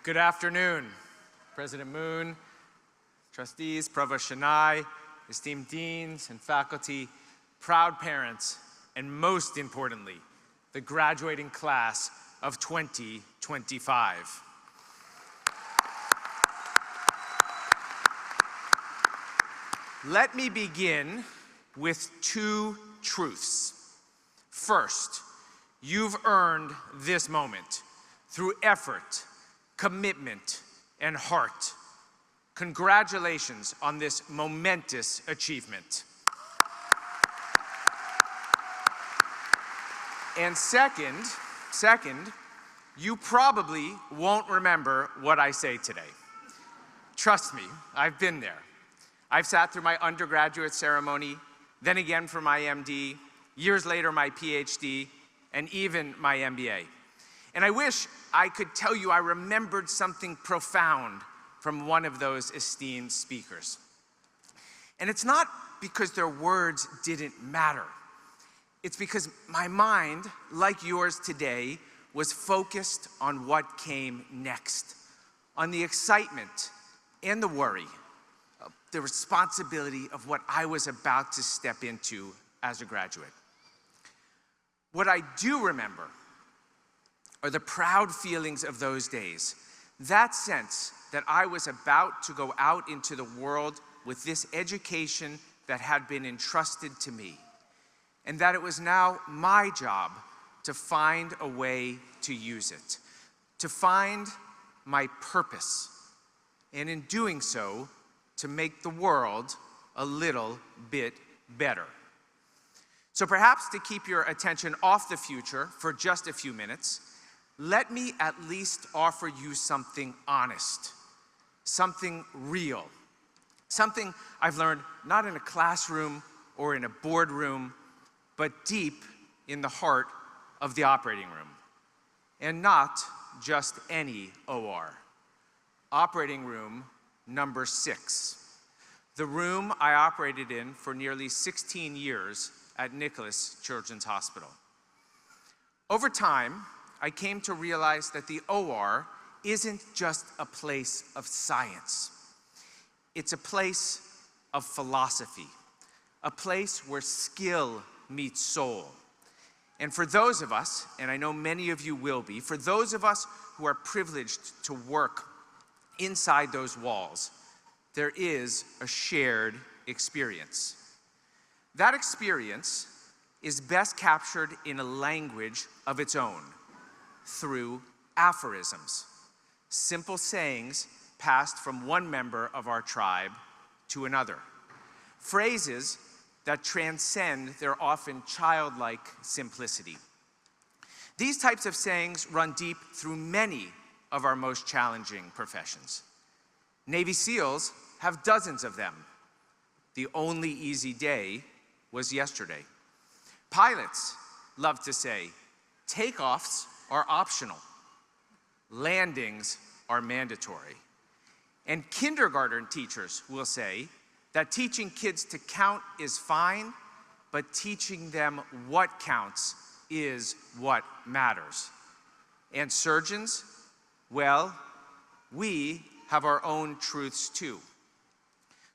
Good afternoon, President Moon, trustees, Provost Chennai, esteemed deans and faculty, proud parents, and most importantly, the graduating class of 2025. Let me begin with two truths. First, you've earned this moment through effort, commitment, and heart. Congratulations on this momentous achievement. And second, you probably won't remember what I say today. Trust me, I've been there. I've sat through my undergraduate ceremony, then again for my MD, years later my PhD, and even my MBA. And I wish I could tell you I remembered something profound from one of those esteemed speakers. And it's not because their words didn't matter. It's because my mind, like yours today, was focused on what came next, on the excitement and the worry, the responsibility of what I was about to step into as a graduate. What I do remember are the proud feelings of those days, that sense that I was about to go out into the world with this education that had been entrusted to me, and that it was now my job to find a way to use it, to find my purpose, and in doing so, to make the world a little bit better. So perhaps to keep your attention off the future for just a few minutes, let me at least offer you something honest, something real, something I've learned not in a classroom or in a boardroom, but deep in the heart of the operating room. And not just any OR. Operating room number 6. The room I operated in for nearly 16 years at Nicholas Children's Hospital. Over time, I came to realize that the OR isn't just a place of science. It's a place of philosophy, a place where skill meets soul. And for those of us, and I know many of you will be, for those of us who are privileged to work inside those walls, there is a shared experience. That experience is best captured in a language of its own, through aphorisms, simple sayings passed from one member of our tribe to another, phrases that transcend their often childlike simplicity. These types of sayings run deep through many of our most challenging professions. Navy SEALs have dozens of them. The only easy day was yesterday. Pilots love to say, takeoffs are optional. Landings are mandatory. And kindergarten teachers will say that teaching kids to count is fine, but teaching them what counts is what matters. And surgeons, well, we have our own truths too.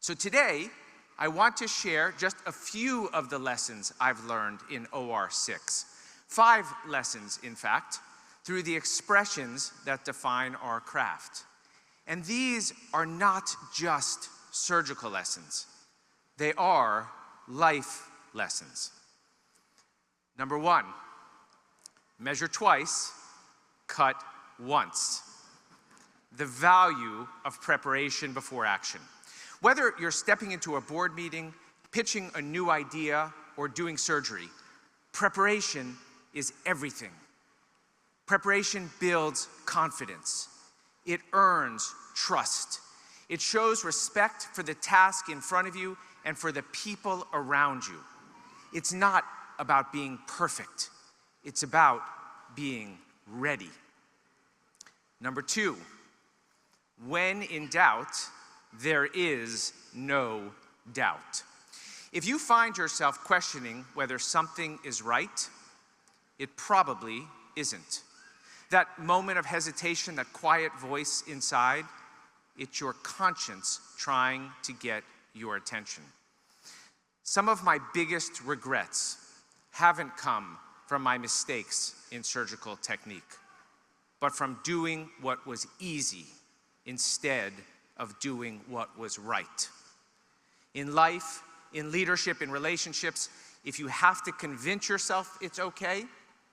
So today, I want to share just a few of the lessons I've learned in OR 6. 5 lessons, in fact, through the expressions that define our craft. And these are not just surgical lessons. They are life lessons. Number 1, measure twice, cut once. The value of preparation before action. Whether you're stepping into a board meeting, pitching a new idea, or doing surgery, preparation is everything. Preparation builds confidence. It earns trust. It shows respect for the task in front of you and for the people around you. It's not about being perfect. It's about being ready. Number 2, when in doubt, there is no doubt. If you find yourself questioning whether something is right, it probably isn't. That moment of hesitation, that quiet voice inside, it's your conscience trying to get your attention. Some of my biggest regrets haven't come from my mistakes in surgical technique, but from doing what was easy instead of doing what was right. In life, in leadership, in relationships, if you have to convince yourself it's okay,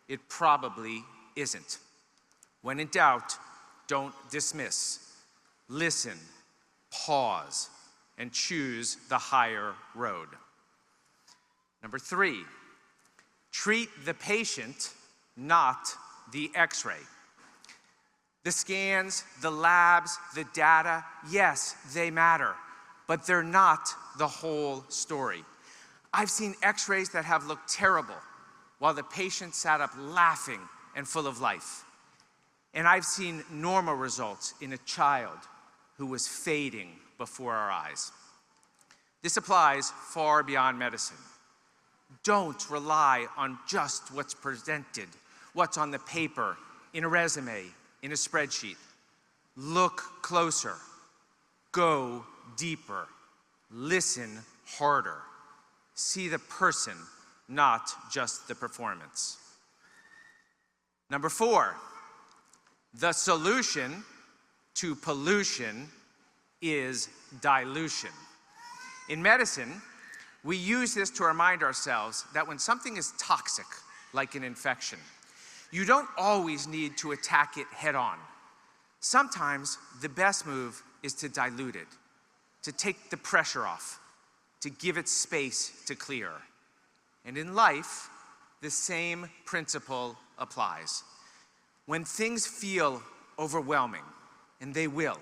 it probably isn't. When in doubt, don't dismiss. Listen, pause, and choose the higher road. Number 3, treat the patient, not the X-ray. The scans, the labs, the data, yes, they matter, but they're not the whole story. I've seen X-rays that have looked terrible while the patient sat up laughing and full of life. And I've seen normal results in a child who was fading before our eyes. This applies far beyond medicine. Don't rely on just what's presented, what's on the paper, in a resume, in a spreadsheet. Look closer. Go deeper. Listen harder. See the person, not just the performance. Number 4, the solution to pollution is dilution. In medicine, we use this to remind ourselves that when something is toxic, like an infection, you don't always need to attack it head on. Sometimes the best move is to dilute it, to take the pressure off, to give it space to clear. And in life, the same principle applies. When things feel overwhelming, and they will,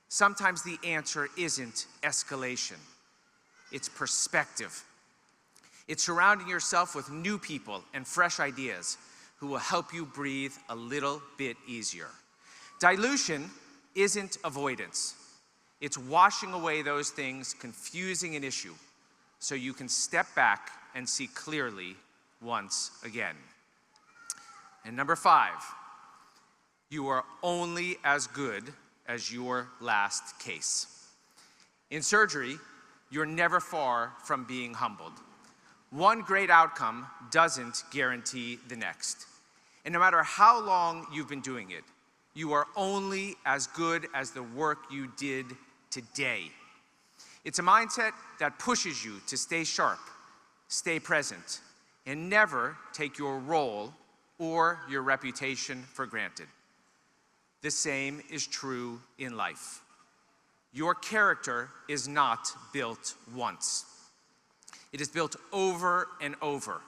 sometimes the answer isn't escalation. It's perspective. It's surrounding yourself with new people and fresh ideas who will help you breathe a little bit easier. Dilution isn't avoidance. It's washing away those things confusing an issue so you can step back and see clearly once again. And number 5, you are only as good as your last case. In surgery, you're never far from being humbled. One great outcome doesn't guarantee the next. And no matter how long you've been doing it, you are only as good as the work you did today. It's a mindset that pushes you to stay sharp, stay present, and never take your role or your reputation for granted. The same is true in life. Your character is not built once. It is built over and over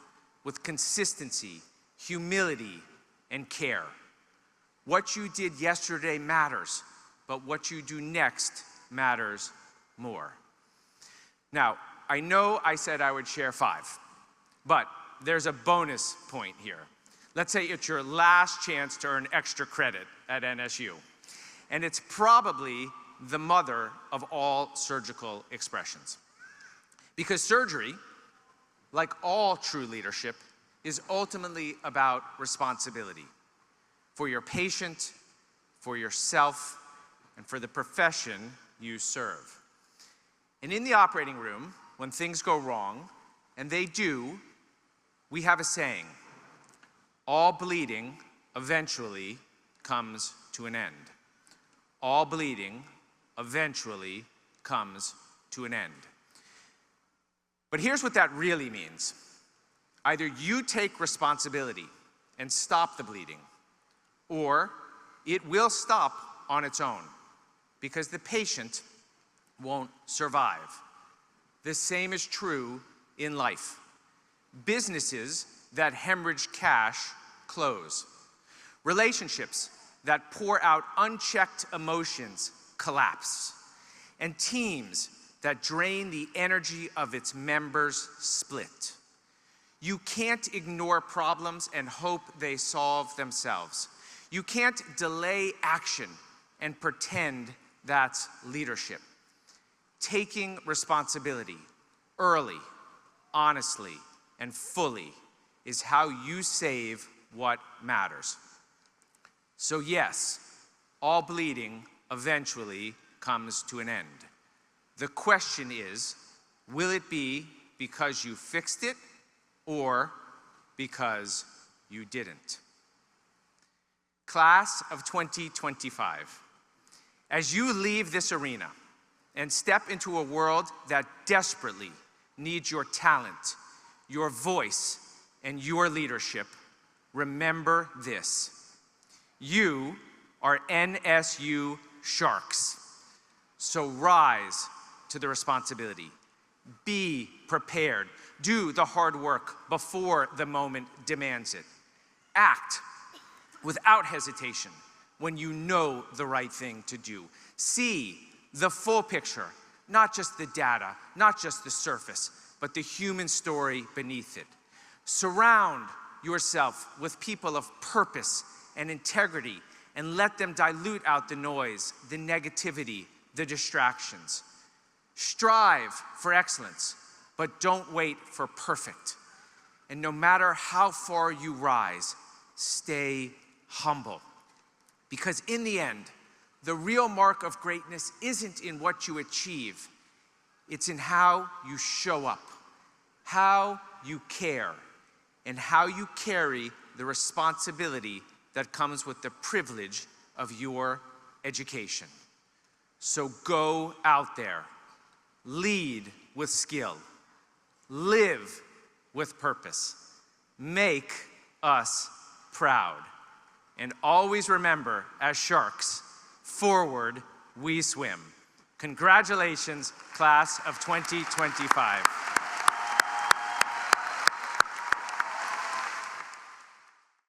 with consistency, humility, and care. What you did yesterday matters, but what you do next matters more. Now, I know I said I would share 5, but there's a bonus point here. Let's say it's your last chance to earn extra credit at NSU. And it's probably the mother of all surgical expressions. Because surgery, like all true leadership, is ultimately about responsibility for your patient, for yourself, and for the profession you serve. And in the operating room, when things go wrong, and they do, we have a saying: all bleeding eventually comes to an end. All bleeding eventually comes to an end. But here's what that really means. Either you take responsibility and stop the bleeding, or it will stop on its own because the patient won't survive. The same is true in life. Businesses that hemorrhage cash close. Relationships that pour out unchecked emotions collapse. And teams that drain the energy of its members split. You can't ignore problems and hope they solve themselves. You can't delay action and pretend that's leadership. Taking responsibility early, honestly, and fully is how you save what matters. So yes, all bleeding eventually comes to an end. The question is, will it be because you fixed it or because you didn't? Class of 2025, as you leave this arena and step into a world that desperately needs your talent, your voice, and your leadership, remember this. You are NSU sharks. So rise to the responsibility. Be prepared. Do the hard work before the moment demands it. Act without hesitation when you know the right thing to do. See the full picture, not just the data, not just the surface, but the human story beneath it. Surround yourself with people of purpose and integrity and let them dilute out the noise, the negativity, the distractions. Strive for excellence, but don't wait for perfect. And no matter how far you rise, stay humble. Because in the end, the real mark of greatness isn't in what you achieve, it's in how you show up, how you care, and how you carry the responsibility that comes with the privilege of your education. So go out there, lead with skill, live with purpose, make us proud. And always remember, as sharks, forward we swim. Congratulations, class of 2025.